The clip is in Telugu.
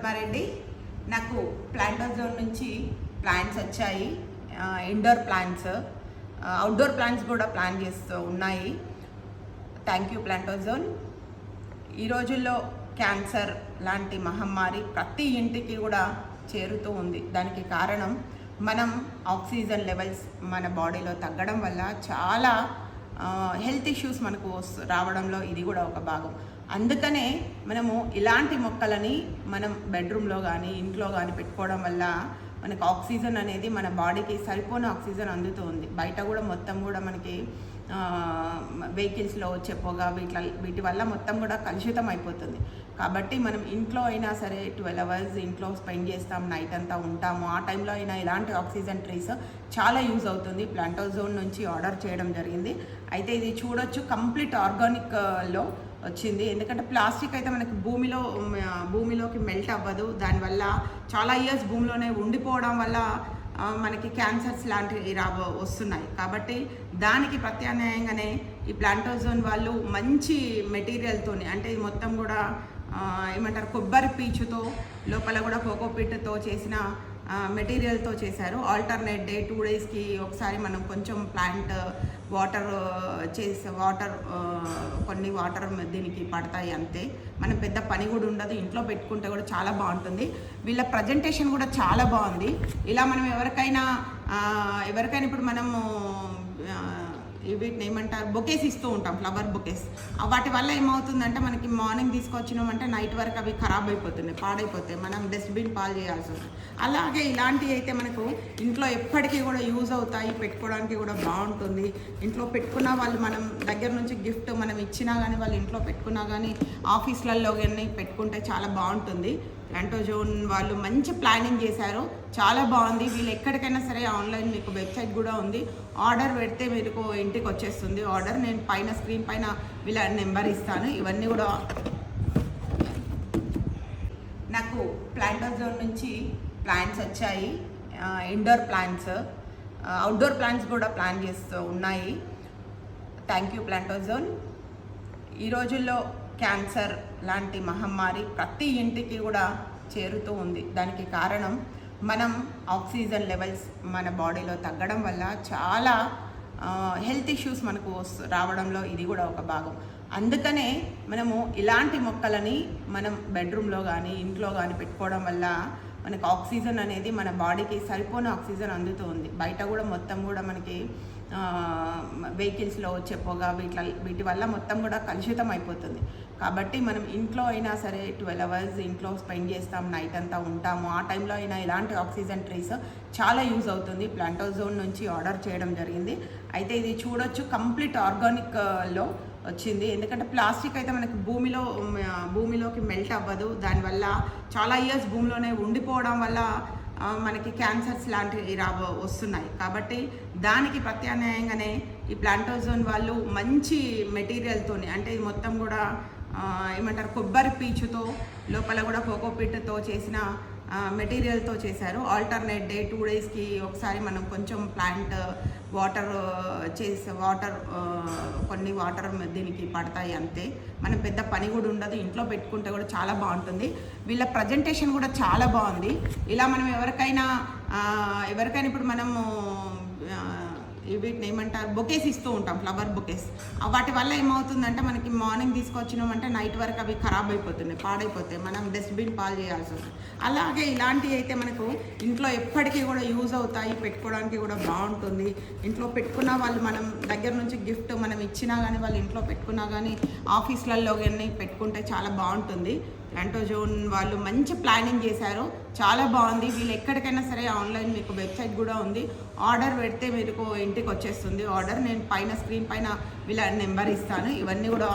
పద్మారెడ్డి. నాకు ప్లాంటోజోన్ నుంచి ప్లాంట్స్ వచ్చాయి, ఇండోర్ ప్లాంట్స్, అవుట్డోర్ ప్లాంట్స్ కూడా ప్లాన్ చేస్తూ ఉన్నాయి. Thank you Plantozone. ఈ రోజుల్లో క్యాన్సర్ లాంటి మహమ్మారి ప్రతి ఇంటికి కూడా చేరుతూ ఉంది. దానికి కారణం మనం ఆక్సిజన్ లెవెల్స్ మన బాడీలో తగ్గడం వల్ల చాలా హెల్త్ ఇష్యూస్ మనకు రావడంలో ఇది కూడా ఒక భాగం. అందుకనే మనము ఇలాంటి మొక్కలని మనం బెడ్రూమ్లో కానీ ఇంట్లో కానీ పెట్టుకోవడం వల్ల మనకు ఆక్సిజన్ అనేది మన బాడీకి సరిపోని ఆక్సిజన్ అందుతూ ఉంది. బయట కూడా మొత్తం కూడా మనకి వెహికల్స్లో వచ్చే పొగ వీటి వల్ల మొత్తం కూడా కలుషితం అయిపోతుంది. కాబట్టి మనం ఇంట్లో అయినా సరే 12 hours ఇంట్లో స్పెండ్ చేస్తాం, నైట్ అంతా ఉంటాము. ఆ టైంలో అయినా ఇలాంటి ఆక్సిజన్ ట్రీస్ చాలా యూజ్ అవుతుంది. ప్లాంటోజోన్ నుంచి ఆర్డర్ చేయడం జరిగింది. అయితే ఇది చూడొచ్చు, కంప్లీట్ ఆర్గానిక్లో వచ్చింది. ఎందుకంటే ప్లాస్టిక్ అయితే మనకి భూమిలోకి మెల్ట్ అవ్వదు. దానివల్ల చాలా ఇయర్స్ భూమిలోనే ఉండిపోవడం వల్ల మనకి క్యాన్సర్స్ లాంటివి వస్తున్నాయి. కాబట్టి దానికి ప్రత్యామ్నాయంగానే ఈ ప్లాంటోజోన్ వాళ్ళు మంచి మెటీరియల్తోని, అంటే ఇది మొత్తం కూడా ఏమంటారు, కొబ్బరి పీచుతో లోపల కూడా కోకోపీట్తో చేసిన మెటీరియల్తో చేశారు. ఆల్టర్నేట్ డే 2 daysకి ఒకసారి మనం కొంచెం ప్లాంట్ వాటర్ కొన్ని వాటర్ దీనికి పడతాయి అంతే. మనం పెద్ద పని కూడా ఉండదు, ఇంట్లో పెట్టుకుంటే కూడా చాలా బాగుంటుంది. వీళ్ళ ప్రజెంటేషన్ కూడా చాలా బాగుంది. ఇలా మనం ఎవరికైనా ఇప్పుడు మనము వీటిని ఏమంటారు, బొకేస్ ఇస్తూ ఉంటాం, ఫ్లవర్ బొకేస్. వాటి వల్ల ఏమవుతుందంటే మనకి మార్నింగ్ తీసుకొచ్చినామంటే నైట్ వరకు అవి ఖరాబ్ అయిపోతున్నాయి, పాడైపోతాయి, మనం డస్ట్బిన్ పాలు చేయాల్సి వస్తుంది. అలాగే ఇలాంటివి అయితే మనకు ఇంట్లో ఎప్పటికీ కూడా యూజ్ అవుతాయి, పెట్టుకోవడానికి కూడా బాగుంటుంది. ఇంట్లో పెట్టుకున్న వాళ్ళు మనం దగ్గర నుంచి గిఫ్ట్ మనం ఇచ్చినా కానీ వాళ్ళు ఇంట్లో పెట్టుకున్నా కానీ ఆఫీస్లలో కానీ పెట్టుకుంటే చాలా బాగుంటుంది. ప్లాంటోజోన్ వాళ్ళు మంచి ప్లానింగ్ చేశారు, చాలా బాగుంది. వీళ్ళు ఎక్కడికైనా సరే ఆన్లైన్ మీకు వెబ్సైట్ కూడా ఉంది, ఆర్డర్ పెడితే మీకు ఇంటికి వచ్చేస్తుంది ఆర్డర్. నేను పైన స్క్రీన్ పైన వీళ్ళ నెంబర్ ఇస్తాను. ఇవన్నీ కూడా నాకు ప్లాంటోజోన్ నుంచి ప్లాంట్స్ వచ్చాయి, ఇండోర్ ప్లాంట్స్, అవుట్డోర్ ప్లాంట్స్ కూడా ప్లాన్ చేస్తూ ఉన్నాయి. Thank you Plantozone. ఈ రోజుల్లో క్యాన్సర్ లాంటి మహమ్మారి ప్రతి ఇంటికి కూడా చేరుతూ ఉంది. దానికి కారణం మనం ఆక్సిజన్ లెవెల్స్ మన బాడీలో తగ్గడం వల్ల చాలా హెల్త్ ఇష్యూస్ మనకు రావడంలో ఇది కూడా ఒక భాగం. అందుకనే మనము ఇలాంటి మొక్కలని మనం బెడ్రూమ్లో కానీ ఇంట్లో కానీ పెట్టుకోవడం వల్ల మనకు ఆక్సిజన్ అనేది మన బాడీకి సరిపోని ఆక్సిజన్ అందుతూ ఉంది. బయట కూడా మొత్తం కూడా మనకి వెహికల్స్లో వచ్చే పొగ వీటి వల్ల మొత్తం కూడా కలుషితం అయిపోతుంది. కాబట్టి మనం ఇంట్లో అయినా సరే 12 hours ఇంట్లో స్పెండ్ చేస్తాం, నైట్ అంతా ఉంటాము. ఆ టైంలో అయినా ఇలాంటి ఆక్సిజన్ ట్రీస్ చాలా యూజ్ అవుతుంది. ప్లాంటోజోన్ నుంచి ఆర్డర్ చేయడం జరిగింది. అయితే ఇది చూడొచ్చు, కంప్లీట్ ఆర్గానిక్లో వచ్చింది. ఎందుకంటే ప్లాస్టిక్ అయితే మనకి భూమిలోకి మెల్ట్ అవ్వదు. దానివల్ల చాలా ఇయర్స్ భూమిలోనే ఉండిపోవడం వల్ల మనకి క్యాన్సర్స్ లాంటివి వస్తున్నాయి. కాబట్టి దానికి ప్రత్యామ్నాయంగానే ఈ ప్లాంటోజోన్ వాళ్ళు మంచి మెటీరియల్తోని, అంటే ఇది మొత్తం కూడా ఏమంటారు, కొబ్బరి పీచుతో లోపల కూడా కోకోపీట్తో చేసిన మెటీరియల్తో చేశారు. ఆల్టర్నేట్ డే 2 daysకి ఒకసారి మనం కొంచెం ప్లాంట్ వాటర్ కొన్ని వాటర్ దీనికి పడతాయి అంతే. మనం పెద్ద పని కూడా ఉండదు, ఇంట్లో పెట్టుకుంటే కూడా చాలా బాగుంటుంది. వీళ్ళ ప్రజెంటేషన్ కూడా చాలా బాగుంది. ఇలా మనం ఎవరికైనా ఇప్పుడు మనము వీటిని ఏమంటారు, బొకేస్ ఇస్తూ ఉంటాం, ఫ్లవర్ బొకేస్. వాటి వల్ల ఏమవుతుందంటే మనకి మార్నింగ్ తీసుకొచ్చినామంటే నైట్ వరకు అవి ఖరాబ్ అయిపోతున్నాయి, పాడైపోతాయి, మనం డస్ట్బిన్ పాలు చేయాల్సి వస్తుంది. అలాగే ఇలాంటివి అయితే మనకు ఇంట్లో ఎప్పటికీ కూడా యూజ్ అవుతాయి, పెట్టుకోవడానికి కూడా బాగుంటుంది. ఇంట్లో పెట్టుకున్న వాళ్ళు మనం దగ్గర నుంచి గిఫ్ట్ మనం ఇచ్చినా కానీ వాళ్ళు ఇంట్లో పెట్టుకున్నా కానీ ఆఫీస్లలో కానీ పెట్టుకుంటే చాలా బాగుంటుంది. ప్లాంటోజోన్ వాళ్ళు మంచి ప్లానింగ్ చేశారు, చాలా బాగుంది. వీళ్ళు ఎక్కడికైనా సరే ఆన్లైన్ మీకు వెబ్సైట్ కూడా ఉంది, ఆర్డర్ పెడితే మీకు ఇంటికి వచ్చేస్తుంది ఆర్డర్. నేను పైన స్క్రీన్ పైన వీళ్ళ నెంబర్ ఇస్తాను. ఇవన్నీ కూడా